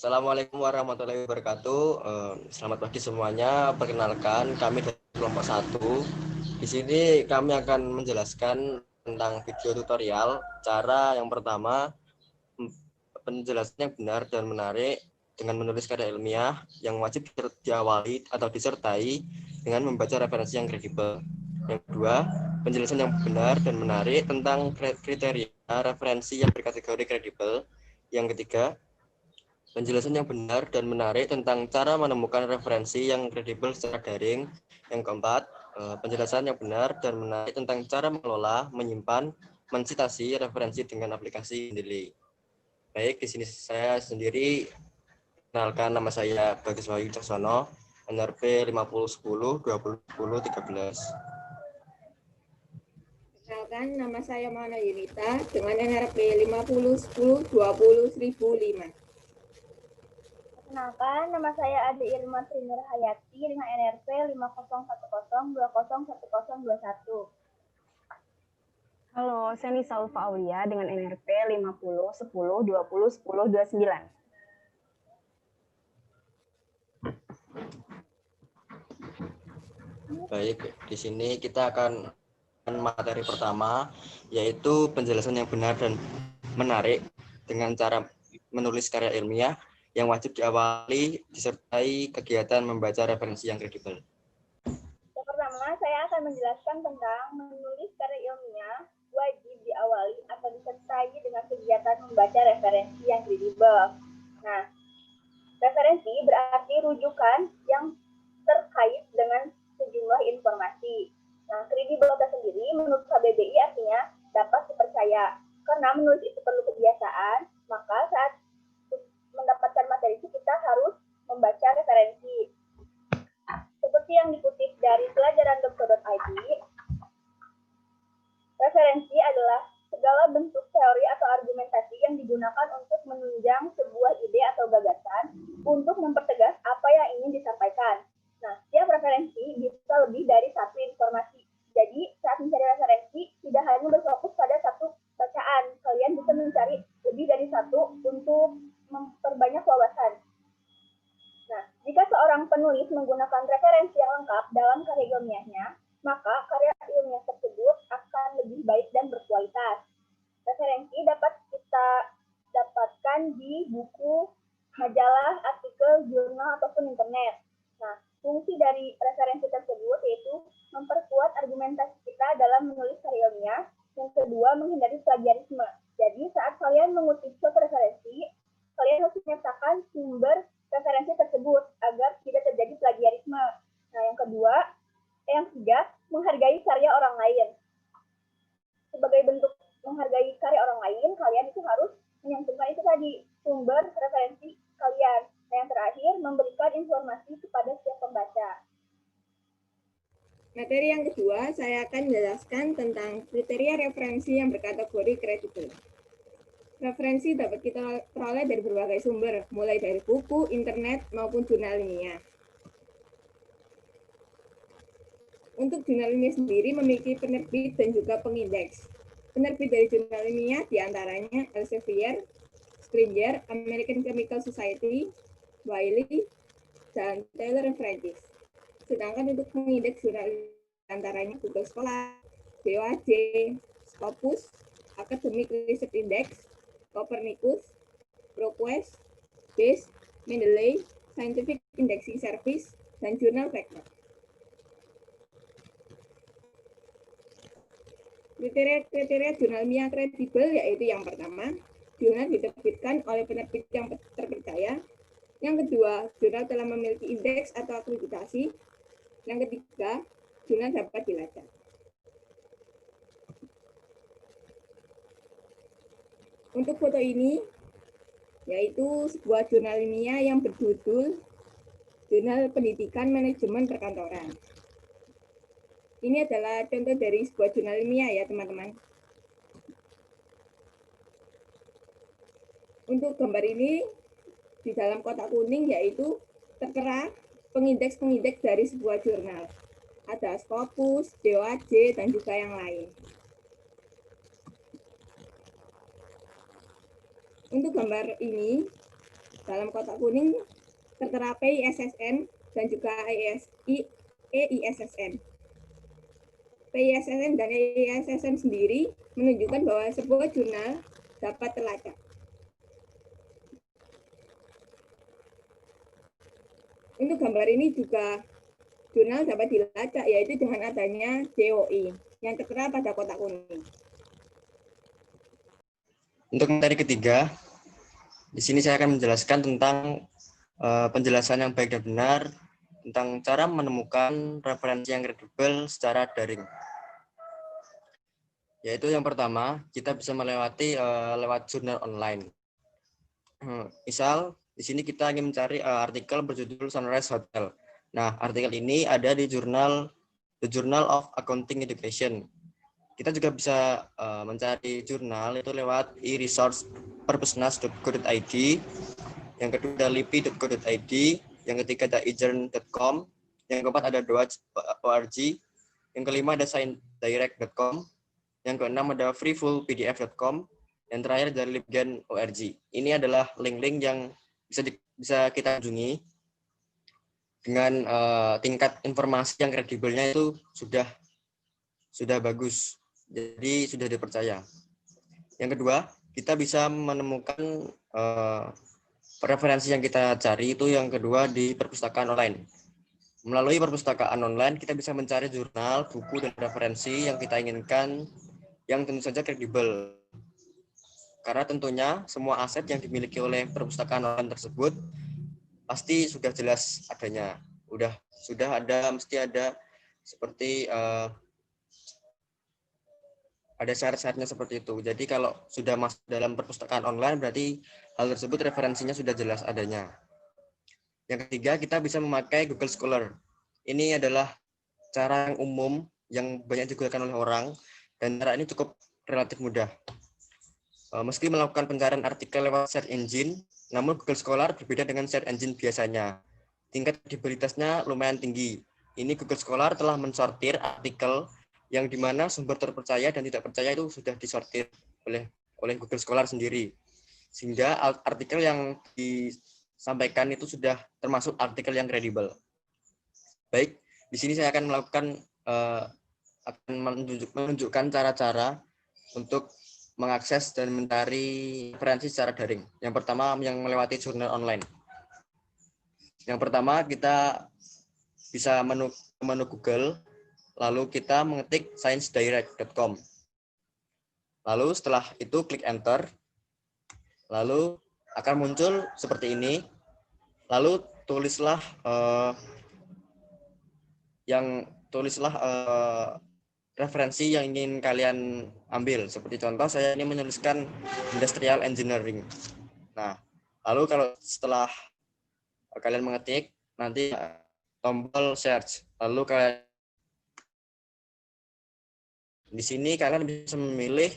Assalamualaikum warahmatullahi wabarakatuh. Selamat pagi semuanya. Perkenalkan, kami dari kelompok 1. Di sini kami akan menjelaskan tentang video tutorial. Cara yang pertama, penjelasan yang benar dan menarik dengan menulis karya ilmiah yang wajib diawali atau disertai dengan membaca referensi yang kredibel. Yang kedua, penjelasan yang benar dan menarik tentang kriteria referensi yang berkategori kredibel. Yang ketiga, penjelasan yang benar dan menarik tentang cara menemukan referensi yang kredibel secara daring. Yang keempat, penjelasan yang benar dan menarik tentang cara mengelola, menyimpan, mensitasi referensi dengan aplikasi Mendeley. Baik, di sini saya sendiri, kenalkan, nama saya Bagus Wahyu Caksono, NRP 5010 2010 13. Kenalkan, nama saya Mana Yunita dengan NRP 5010 20.005. Perkenalkan, nama saya Ade Irma Trinur Hayati dengan NRP 5010 201021. Halo, saya Nisa Ulfa Aulia dengan NRP 50 10 20 10 29. Baik, di sini kita akan materi pertama, yaitu penjelasan yang benar dan menarik dengan cara menulis karya ilmiah yang wajib diawali disertai kegiatan membaca referensi yang kredibel. Yang pertama, saya akan menjelaskan tentang menulis karya ilmiah wajib diawali atau disertai dengan kegiatan membaca referensi yang kredibel. Nah, referensi berarti rujukan yang terkait dengan sejumlah informasi. Nah, kredibilitas sendiri menurut KBBI artinya dapat dipercaya. Karena menulis itu perlu kebiasaan, maka saat mendapatkan materi itu kita harus membaca referensi. Seperti yang dikutip dari pelajaran.co.id, referensi adalah segala bentuk teori atau argumentasi yang digunakan untuk menunjang sebuah ide atau gagasan untuk mempertegas apa yang ingin disampaikan. Nah, setiap referensi bisa lebih dari satu informasi. Jadi, saat mencari referensi, tidak hanya berfokus pada satu bacaan. Kalian bisa mencari lebih dari satu untuk memperbanyak wawasan. Nah, jika seorang penulis menggunakan referensi yang lengkap dalam karya ilmiahnya, maka karya ilmiah tersebut akan lebih baik dan berkualitas. Referensi dapat kita dapatkan di buku, majalah, artikel, jurnal, ataupun internet. Nah, fungsi dari referensi tersebut yaitu memperkuat argumentasi kita dalam menulis karya ilmiah. Yang kedua, menghindari plagiarisme. Jadi, saat kalian mengutip suatu referensi, kalian harus menyertakan sumber referensi tersebut agar tidak terjadi plagiarisme. Nah, yang ketiga, menghargai karya orang lain. Sebagai bentuk menghargai karya orang lain, kalian itu harus menyantumkan itu tadi, sumber referensi kalian. Nah, yang terakhir, memberikan informasi kepada setiap pembaca. Materi yang kedua, saya akan menjelaskan tentang kriteria referensi yang berkategori kredibel. Referensi dapat kita peroleh dari berbagai sumber, mulai dari buku, internet, maupun jurnal ilmiah. Untuk jurnal ilmiah sendiri memiliki penerbit dan juga pengindeks. Penerbit dari jurnal ilmiah diantaranya Elsevier, Springer, American Chemical Society, Wiley, dan Taylor & Francis. Sedangkan untuk pengindeks jurnal diantaranya Google Scholar, BOAJ, Scopus, Academic Research Index, Copernicus, ProQuest, BASE, Mendeley, Scientific Indexing Service, dan jurnal Factor. Kriteria jurnal ilmiah kredibel yaitu yang pertama, jurnal diterbitkan oleh penerbit yang terpercaya. Yang kedua, jurnal telah memiliki indeks atau akreditasi. Yang ketiga, jurnal dapat dilacak. Untuk foto ini, yaitu sebuah jurnal ilmiah yang berjudul Jurnal Pendidikan Manajemen Perkantoran. Ini adalah contoh dari sebuah jurnal ilmiah ya, teman-teman. Untuk gambar ini, di dalam kotak kuning yaitu tertera pengindeks-pengindeks dari sebuah jurnal. Ada Scopus, BOAJ, dan juga yang lain. Untuk gambar ini, Dalam kotak kuning tertera PISSN dan juga EISSN. PISSN dan EISSN sendiri menunjukkan bahwa sebuah jurnal dapat terlacak. Untuk gambar ini juga jurnal dapat dilacak, yaitu dengan adanya DOI yang tertera pada kotak kuning. Untuk materi ketiga, di sini saya akan menjelaskan tentang penjelasan yang baik dan benar tentang cara menemukan referensi yang kredibel secara daring. Yaitu yang pertama, kita bisa melewati lewat jurnal online. Misal, di sini kita ingin mencari artikel berjudul Sunrise Hotel. Nah, artikel ini ada di The Journal of Accounting Education. Kita juga bisa mencari jurnal itu lewat e-resource-perpusnas.co.id, yang kedua ada lipi.co.id, yang ketiga ada eJourn.com, yang keempat ada doa.org, yang kelima ada sciencedirect.com, yang keenam ada freefullpdf.com, yang terakhir dari libgen.org. Ini adalah link-link yang bisa kita kunjungi dengan tingkat informasi yang kredibelnya itu sudah bagus. Jadi sudah dipercaya. Yang kedua, kita bisa menemukan referensi yang kita cari itu yang kedua di perpustakaan online. Melalui perpustakaan online, kita bisa mencari jurnal, buku, dan referensi yang kita inginkan yang tentu saja kredibel. Karena tentunya semua aset yang dimiliki oleh perpustakaan online tersebut pasti sudah jelas adanya. Mesti ada seperti ada syarat-syaratnya seperti itu. Jadi kalau sudah masuk dalam perpustakaan online, berarti hal tersebut referensinya sudah jelas adanya. Yang ketiga, kita bisa memakai Google Scholar. Ini adalah cara yang umum yang banyak digunakan oleh orang, dan cara ini cukup relatif mudah. Meski melakukan pencarian artikel lewat search engine, namun Google Scholar berbeda dengan search engine biasanya. Tingkat kredibilitasnya lumayan tinggi. Ini Google Scholar telah mensortir artikel yang dimana sumber terpercaya dan tidak percaya itu sudah disortir oleh Google Scholar sendiri, sehingga artikel yang disampaikan itu sudah termasuk artikel yang kredibel. Baik, di sini saya akan menunjukkan cara-cara untuk mengakses dan mencari referensi secara daring. Yang pertama, yang melewati jurnal online. Yang pertama, kita bisa menu Google. Lalu kita mengetik sciencedirect.com. Lalu setelah itu klik enter. Lalu akan muncul seperti ini. Lalu tulislah referensi yang ingin kalian ambil. Seperti contoh saya ini menuliskan industrial engineering. Nah, lalu kalau setelah kalian mengetik, nanti tombol search. Lalu kalian di sini kalian bisa memilih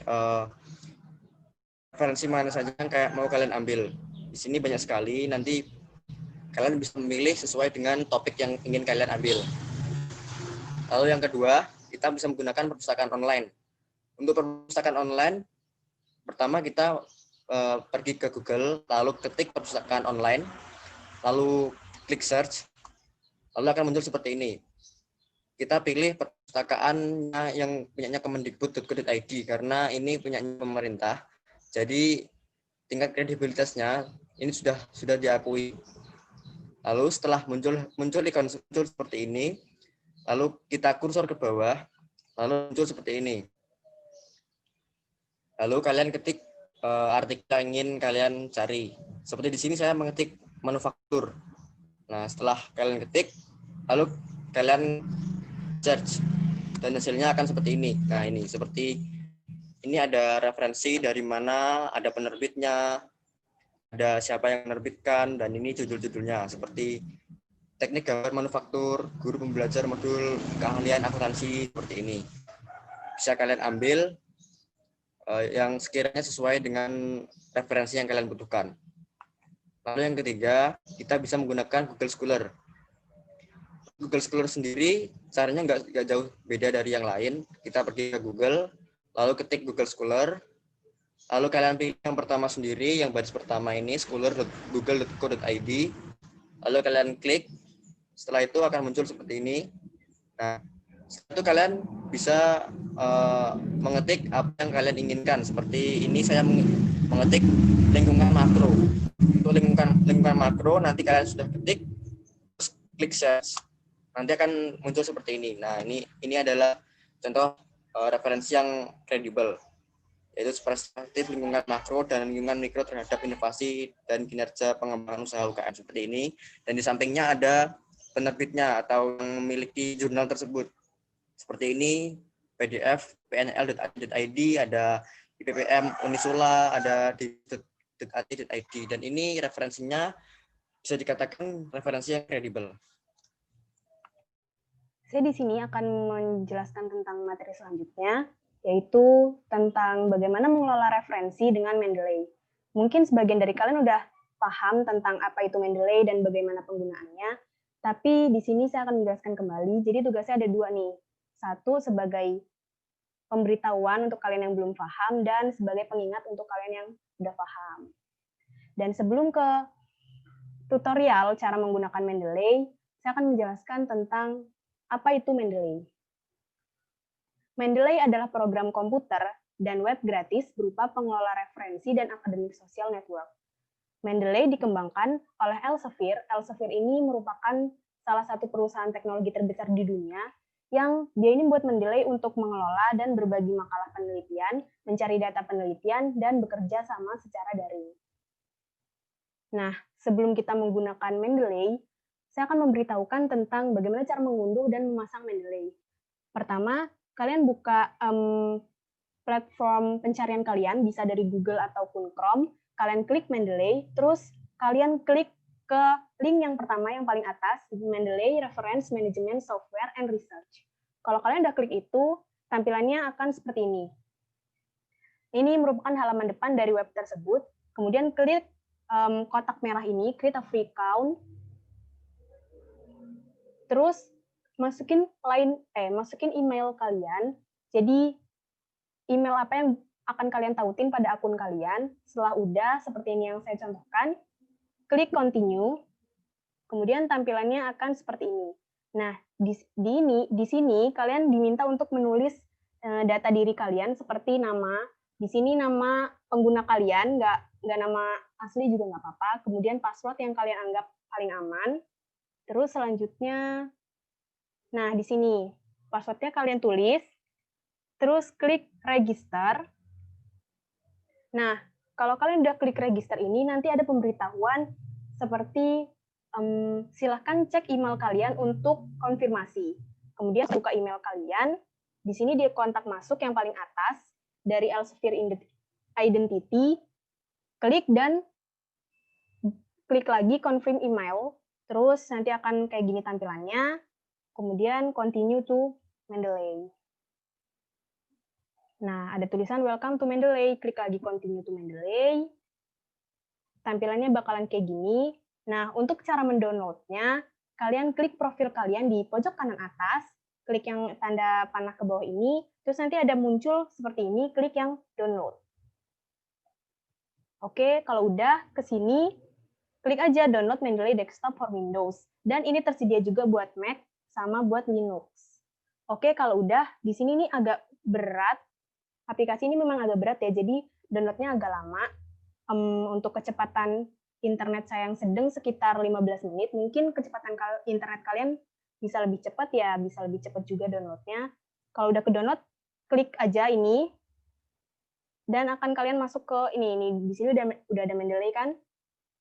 referensi mana saja yang mau kalian ambil. Di sini banyak sekali, nanti kalian bisa memilih sesuai dengan topik yang ingin kalian ambil. Lalu yang kedua, kita bisa menggunakan perpustakaan online. Untuk perpustakaan online, pertama kita pergi ke Google, lalu ketik perpustakaan online, lalu klik search, lalu akan muncul seperti ini. Kita pilih perpustakaan yang punyanya Kemendikbud.go.id karena ini punyanya pemerintah. Jadi tingkat kredibilitasnya ini sudah diakui. Lalu setelah muncul ikon seperti ini, lalu kita kursor ke bawah, lalu muncul seperti ini. Lalu kalian ketik artikel yang ingin kalian cari. Seperti di sini saya mengetik manufaktur. Nah, setelah kalian ketik, lalu kalian search dan hasilnya akan seperti ini. Nah, ini ada referensi dari mana, ada penerbitnya, ada siapa yang menerbitkan, dan ini judul-judulnya seperti teknik gambar manufaktur, guru pembelajar modul keahlian akuntansi, seperti ini. Bisa kalian ambil yang sekiranya sesuai dengan referensi yang kalian butuhkan. Lalu yang ketiga, kita bisa menggunakan Google Scholar. Google Scholar sendiri caranya nggak jauh beda dari yang lain. Kita pergi ke Google, lalu ketik Google Scholar, Lalu kalian pilih yang pertama sendiri, yang baris pertama ini, scholar.google.co.id. Lalu kalian klik, setelah itu akan muncul seperti ini. Nah, setelah itu kalian bisa mengetik apa yang kalian inginkan. Seperti ini saya mengetik lingkungan makro. Untuk lingkungan makro, nanti kalian sudah ketik, terus klik search. Nanti akan muncul seperti ini. Nah, ini adalah contoh referensi yang kredibel, yaitu perspektif lingkungan makro dan lingkungan mikro terhadap inovasi dan kinerja pengembangan usaha UKM seperti ini. Dan di sampingnya ada penerbitnya atau yang memiliki jurnal tersebut. Seperti ini, PDF, pnl.id, ada IPPM, Unisula, ada di .id. Dan ini referensinya bisa dikatakan referensi yang kredibel. Saya di sini akan menjelaskan tentang materi selanjutnya, yaitu tentang bagaimana mengelola referensi dengan Mendeley. Mungkin sebagian dari kalian udah paham tentang apa itu Mendeley dan bagaimana penggunaannya, tapi di sini saya akan menjelaskan kembali. Jadi tugasnya ada dua nih. Satu sebagai pemberitahuan untuk kalian yang belum paham, dan sebagai pengingat untuk kalian yang sudah paham. Dan sebelum ke tutorial cara menggunakan Mendeley, saya akan menjelaskan tentang apa itu Mendeley. Mendeley adalah program komputer dan web gratis berupa pengelola referensi dan akademik sosial network. Mendeley dikembangkan oleh Elsevier. Elsevier ini merupakan salah satu perusahaan teknologi terbesar di dunia yang dia ini buat Mendeley untuk mengelola dan berbagi makalah penelitian, mencari data penelitian, dan bekerja sama secara daring. Nah, sebelum kita menggunakan Mendeley, saya akan memberitahukan tentang bagaimana cara mengunduh dan memasang Mendeley. Pertama, kalian buka platform pencarian kalian, bisa dari Google ataupun Chrome, kalian klik Mendeley, terus kalian klik ke link yang pertama yang paling atas, Mendeley Reference Management Software and Research. Kalau kalian udah klik itu, tampilannya akan seperti ini. Ini merupakan halaman depan dari web tersebut. Kemudian klik kotak merah ini, create a free account. Terus masukin email kalian. Jadi email apa yang akan kalian tautin pada akun kalian. Setelah udah seperti ini yang saya contohkan, klik continue. Kemudian tampilannya akan seperti ini. Nah, di sini kalian diminta untuk menulis data diri kalian seperti nama. Di sini nama pengguna kalian, nggak nama asli juga nggak apa-apa. Kemudian password yang kalian anggap paling aman. Terus selanjutnya, nah di sini passwordnya kalian tulis, terus klik register. Nah, kalau kalian udah klik register ini, nanti ada pemberitahuan seperti silahkan cek email kalian untuk konfirmasi. Kemudian buka email kalian, di sini dia kontak masuk yang paling atas dari Elsevier Identity, klik dan klik lagi confirm email. Terus nanti akan kayak gini tampilannya, kemudian continue to Mendeley. Nah, ada tulisan welcome to Mendeley, klik lagi continue to Mendeley. Tampilannya bakalan kayak gini. Nah, untuk cara mendownloadnya, kalian klik profil kalian di pojok kanan atas, klik yang tanda panah ke bawah ini, terus nanti ada muncul seperti ini, klik yang download. Oke, kalau udah ke sini, klik aja download Mendeley Desktop for Windows. Dan ini tersedia juga buat Mac sama buat Linux. Oke, kalau udah, di sini nih agak berat. Aplikasi ini memang agak berat ya, jadi downloadnya agak lama. Untuk kecepatan internet saya yang sedang sekitar 15 menit, mungkin kecepatan internet kalian bisa lebih cepat ya, bisa lebih cepat juga downloadnya. Kalau udah ke download, klik aja ini, dan akan kalian masuk ke ini di sini udah ada Mendeley kan?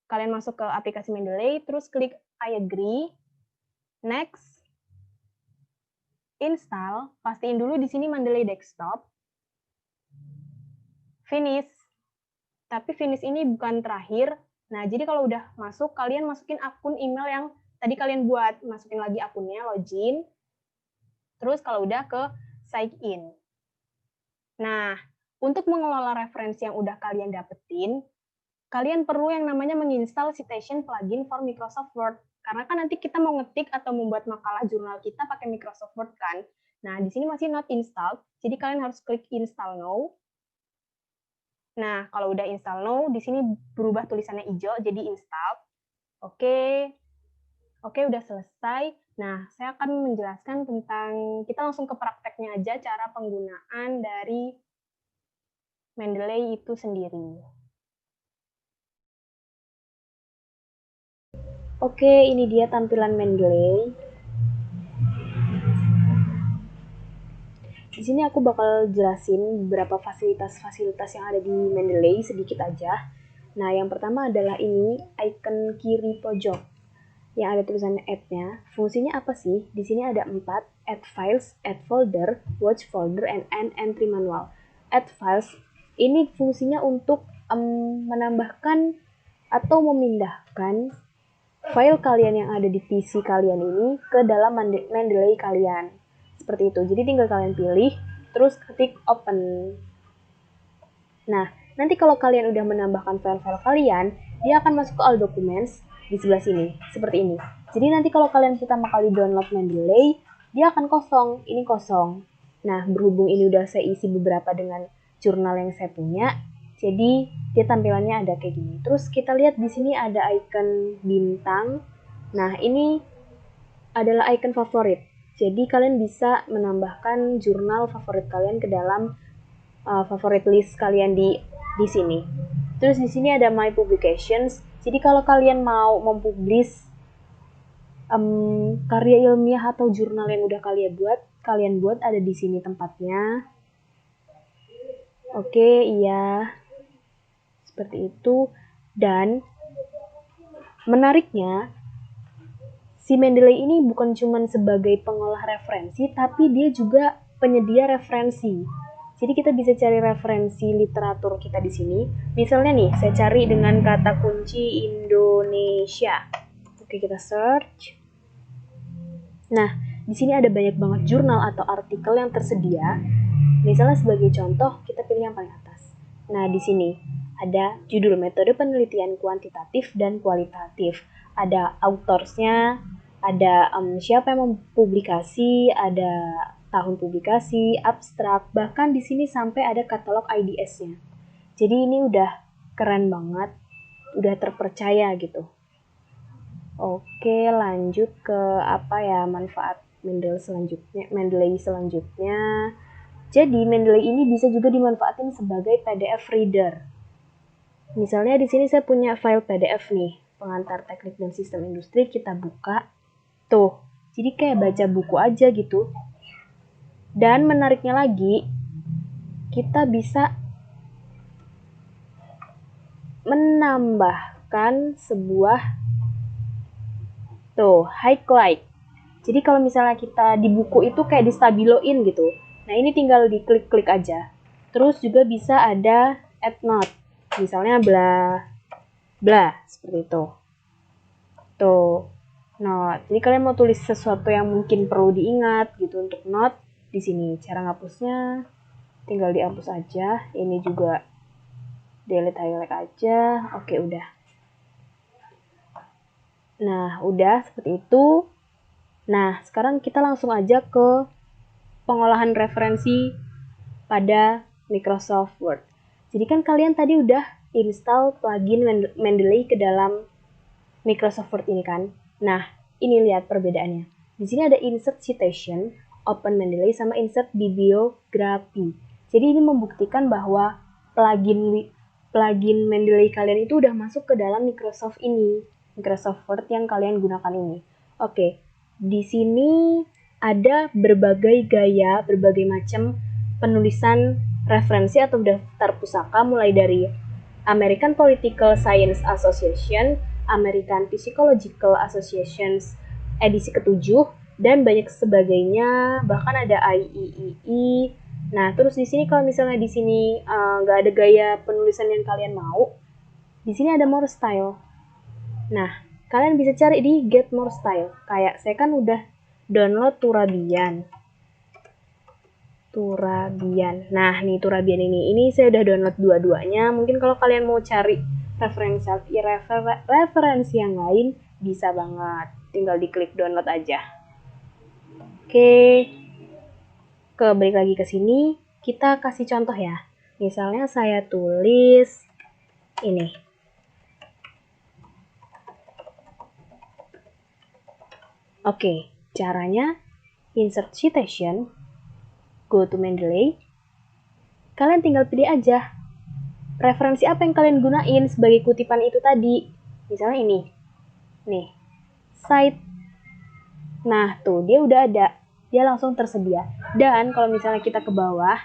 Kalian masuk ke aplikasi Mendeley, terus klik I agree, next, install, pastiin dulu di sini Mendeley Desktop, finish. Tapi finish ini bukan terakhir. Nah, jadi kalau udah masuk, kalian masukin akun email yang tadi kalian buat, masukin lagi akunnya, login. Terus kalau udah ke sign in. Nah, untuk mengelola referensi yang udah kalian dapetin, kalian perlu yang namanya menginstal Citation Plugin for Microsoft Word. Karena kan nanti kita mau ngetik atau membuat makalah jurnal kita pakai Microsoft Word kan. Nah, di sini masih not installed, jadi kalian harus klik install now. Nah, kalau udah install now, di sini berubah tulisannya hijau jadi install. Oke. Oke, udah selesai. Nah, saya akan menjelaskan tentang, kita langsung ke prakteknya aja, cara penggunaan dari Mendeley itu sendiri. Oke, ini dia tampilan Mendeley. Di sini aku bakal jelasin beberapa fasilitas-fasilitas yang ada di Mendeley sedikit aja. Nah, yang pertama adalah ini icon kiri pojok yang ada tulisannya add-nya. Fungsinya apa sih? Di sini ada 4, add files, add folder, watch folder, and entry manual. Add files ini fungsinya untuk menambahkan atau memindahkan file kalian yang ada di PC kalian ini ke dalam Mendeley kalian. Seperti itu. Jadi tinggal kalian pilih, terus ketik open. Nah, nanti kalau kalian udah menambahkan file-file kalian, dia akan masuk ke all documents di sebelah sini, seperti ini. Jadi nanti kalau kalian pertama kali download Mendeley, dia akan kosong, ini kosong. Nah, berhubung ini udah saya isi beberapa dengan jurnal yang saya punya, jadi dia tampilannya ada kayak gini. Terus kita lihat di sini ada icon bintang. Nah, ini adalah icon favorit. Jadi kalian bisa menambahkan jurnal favorit kalian ke dalam favorit list kalian di sini. Terus di sini ada my publications. Jadi kalau kalian mau mempublish karya ilmiah atau jurnal yang udah kalian buat ada di sini tempatnya. Oke, iya. Seperti itu. Dan menariknya, si Mendeley ini bukan cuma sebagai pengolah referensi, tapi dia juga penyedia referensi. Jadi kita bisa cari referensi literatur kita di sini. Misalnya nih, saya cari dengan kata kunci Indonesia. Oke, kita search. Nah, di sini ada banyak banget jurnal atau artikel yang tersedia. Misalnya sebagai contoh, kita pilih yang paling atas. Nah, di sini ada judul metode penelitian kuantitatif dan kualitatif. Ada autorsnya, ada siapa yang mempublikasi, ada tahun publikasi, abstrak, bahkan di sini sampai ada katalog IDS-nya. Jadi ini udah keren banget, udah terpercaya gitu. Oke, lanjut ke apa ya manfaat Mendeley selanjutnya. Jadi Mendeley ini bisa juga dimanfaatin sebagai PDF reader. Misalnya di sini saya punya file PDF nih, pengantar teknik dan sistem industri, kita buka. Tuh, jadi kayak baca buku aja gitu. Dan menariknya lagi, kita bisa menambahkan sebuah highlight. Jadi kalau misalnya kita di buku itu kayak distabiloin gitu. Nah, ini tinggal diklik-klik aja. Terus juga bisa ada add note. Misalnya bla seperti itu. Tuh, note. Jadi kalian mau tulis sesuatu yang mungkin perlu diingat gitu untuk note di sini. Cara ngapusnya tinggal dihapus aja. Ini juga delete highlight aja. Oke, udah. Nah, udah seperti itu. Nah, sekarang kita langsung aja ke pengolahan referensi pada Microsoft Word. Jadi kan kalian tadi udah install plugin Mendeley ke dalam Microsoft Word ini kan. Nah, ini lihat perbedaannya. Di sini ada insert citation, open Mendeley, sama insert bibliography. Jadi ini membuktikan bahwa plugin Mendeley kalian itu udah masuk ke dalam Microsoft Word yang kalian gunakan ini. Oke, di sini ada berbagai gaya, berbagai macam penulisan referensi atau daftar pusaka, mulai dari American Political Science Association, American Psychological Associations edisi ke-7, dan banyak sebagainya, bahkan ada IEEE. Nah, terus di sini kalau misalnya di sini nggak ada gaya penulisan yang kalian mau, di sini ada more style. Nah, kalian bisa cari di Get More Style. Kayak saya kan udah download Turabian. Nah, nih Turabian ini saya udah download dua-duanya. Mungkin kalau kalian mau cari referensi yang lain, bisa banget. Tinggal diklik download aja. Oke. Balik lagi ke sini, kita kasih contoh ya. Misalnya saya tulis ini. Oke, caranya insert citation, go to Mendeley. Kalian tinggal pilih aja referensi apa yang kalian gunain sebagai kutipan itu tadi. Misalnya ini. Nih, cite. Nah, tuh dia udah ada. Dia langsung tersedia. Dan kalau misalnya kita ke bawah,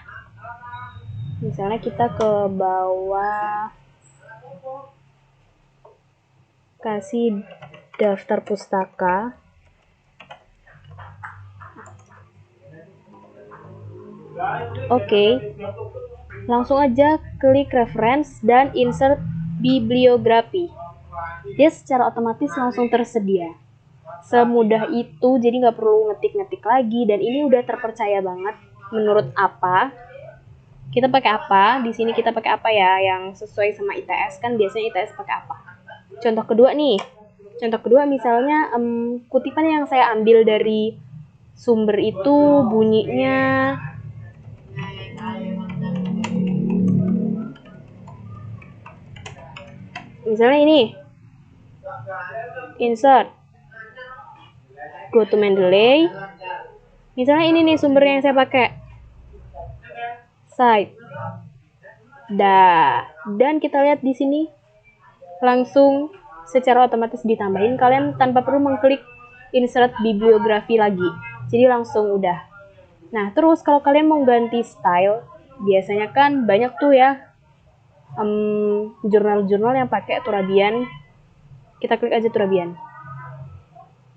kasih daftar pustaka. Oke. Langsung aja klik reference dan insert bibliografi. Dia secara otomatis langsung tersedia. Semudah itu, jadi nggak perlu ngetik-ngetik lagi, dan ini udah terpercaya banget. Menurut apa? Kita pakai apa? Di sini kita pakai apa ya? Yang sesuai sama ITS, kan biasanya ITS pakai apa? Contoh kedua nih. Contoh kedua misalnya kutipan yang saya ambil dari sumber itu bunyinya misalnya ini. Insert. Go to Mendeley. Misalnya ini nih sumber yang saya pakai. Cite. Dan kita lihat di sini langsung secara otomatis ditambahin. Kalian tanpa perlu mengklik insert bibliografi lagi. Jadi langsung udah. Nah, terus kalau kalian mau ganti style, biasanya kan banyak tuh ya jurnal-jurnal yang pakai Turabian. Kita klik aja Turabian.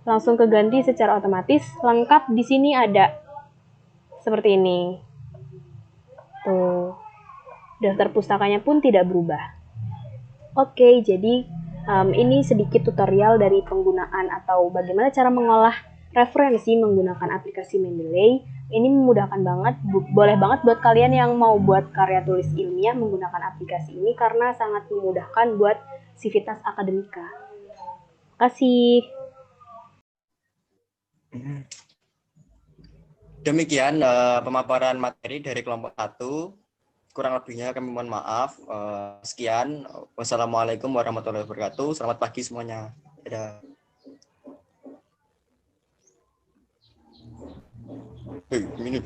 Langsung keganti secara otomatis. Lengkap di sini ada seperti ini. Tuh. Daftar pustakanya pun tidak berubah. Oke, jadi ini sedikit tutorial dari penggunaan atau bagaimana cara mengolah referensi menggunakan aplikasi Mendeley. Ini memudahkan banget, boleh banget buat kalian yang mau buat karya tulis ilmiah menggunakan aplikasi ini karena sangat memudahkan buat Civitas Akademika. Terima kasih. Demikian pemaparan materi dari kelompok 1. Kurang lebihnya kami mohon maaf. Sekian. Wassalamualaikum warahmatullahi wabarakatuh. Selamat pagi semuanya. Dadah. Ini